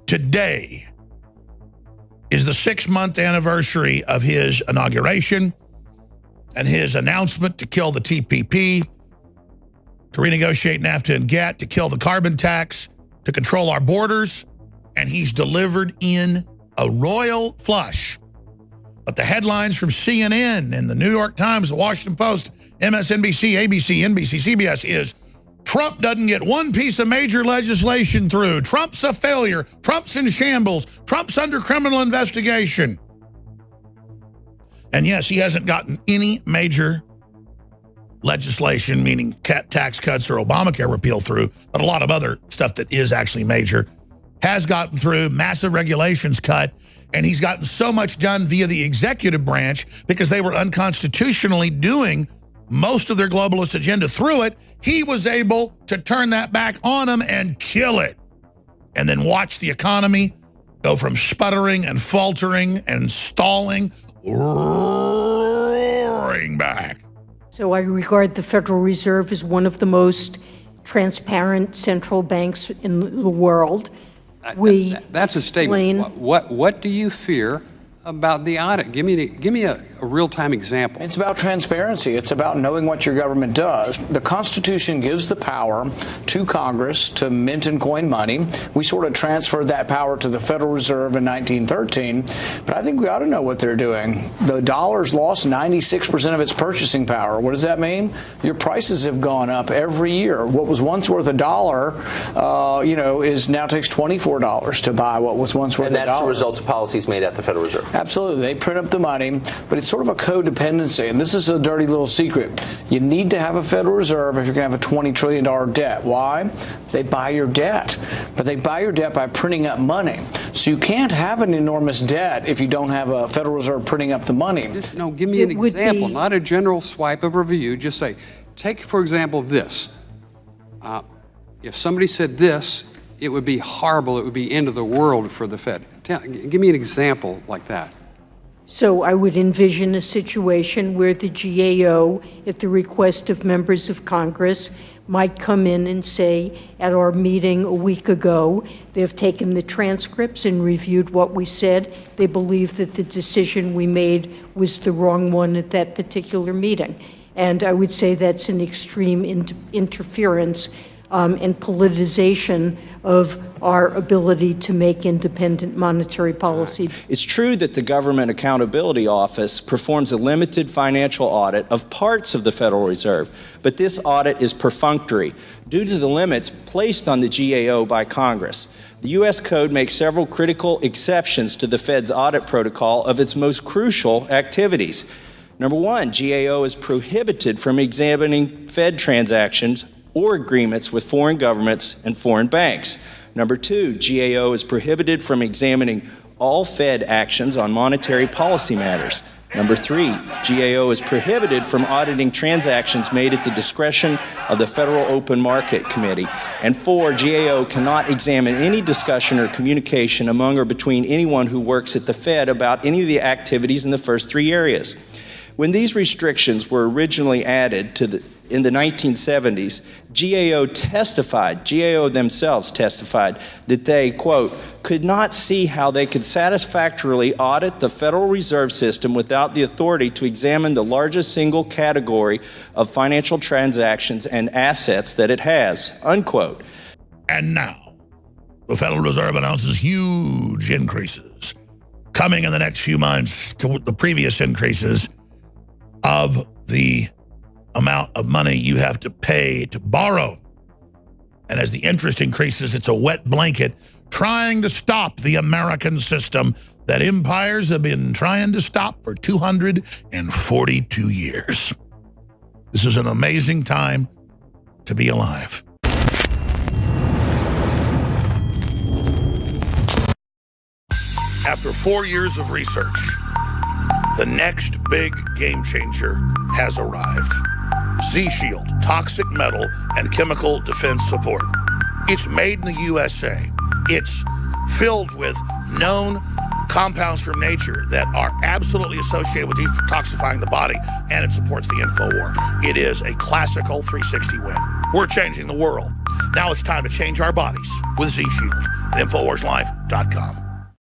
Today is the 6-month anniversary of his inauguration and his announcement to kill the TPP, to renegotiate NAFTA and GATT, to kill the carbon tax, to control our borders, and he's delivered in a royal flush. But the headlines from CNN and the New York Times, the Washington Post, MSNBC, ABC, NBC, CBS is Trump doesn't get one piece of major legislation through. Trump's a failure. Trump's in shambles. Trump's under criminal investigation. And yes, he hasn't gotten any major legislation, meaning tax cuts or Obamacare repeal through, but a lot of other stuff that is actually major has gotten through, massive regulations cut, and he's gotten so much done via the executive branch because they were unconstitutionally doing most of their globalist agenda through it. He was able to turn that back on them and kill it, and then watch the economy go from sputtering and faltering and stalling, roaring back. So I regard the Federal Reserve as one of the most transparent central banks in the world. That's a statement. What do you fear about the audit? Give me a real-time example. It's about transparency. It's about knowing what your government does. The Constitution gives the power to Congress to mint and coin money. We sort of transferred that power to the Federal Reserve in 1913, but I think we ought to know what they're doing. The dollar's lost 96% of its purchasing power. What does that mean? Your prices have gone up every year. What was once worth $1, is now takes $24 to buy what was once worth $1. And that's the result of policies made at the Federal Reserve. Absolutely. They print up the money, but it's sort of a codependency, and this is a dirty little secret. You need to have a Federal Reserve if you're going to have a $20 trillion debt. Why? They buy your debt, but they buy your debt by printing up money. So you can't have an enormous debt if you don't have a Federal Reserve printing up the money. Give me an example, not a general swipe of review. Just say, take, for example, this. If somebody said this, it would be horrible. It would be end of the world for the Fed. Give me an example like that. So I would envision a situation where the GAO, at the request of members of Congress, might come in and say, at our meeting a week ago, they've taken the transcripts and reviewed what we said. They believe that the decision we made was the wrong one at that particular meeting. And I would say that's an extreme interference and politicization of our ability to make independent monetary policy. It's true that the Government Accountability Office performs a limited financial audit of parts of the Federal Reserve, but this audit is perfunctory due to the limits placed on the GAO by Congress. The U.S. Code makes several critical exceptions to the Fed's audit protocol of its most crucial activities. Number one, GAO is prohibited from examining Fed transactions or agreements with foreign governments and foreign banks. Number two, GAO is prohibited from examining all Fed actions on monetary policy matters. Number three, GAO is prohibited from auditing transactions made at the discretion of the Federal Open Market Committee. And four, GAO cannot examine any discussion or communication among or between anyone who works at the Fed about any of the activities in the first three areas. When these restrictions were originally added in the 1970s, GAO themselves testified that they, quote, could not see how they could satisfactorily audit the Federal Reserve System without the authority to examine the largest single category of financial transactions and assets that it has, unquote. And now, the Federal Reserve announces huge increases coming in the next few months to the previous increases of the amount of money you have to pay to borrow. And as the interest increases, it's a wet blanket trying to stop the American system that empires have been trying to stop for 242 years. This is an amazing time to be alive. After 4 years of research, the next big game changer has arrived. Z-Shield, toxic metal and chemical defense support. It's made in the USA. It's filled with known compounds from nature that are absolutely associated with detoxifying the body, and it supports the InfoWar. It is a classical 360 win. We're changing the world. Now it's time to change our bodies with Z-Shield at InfoWarsLife.com.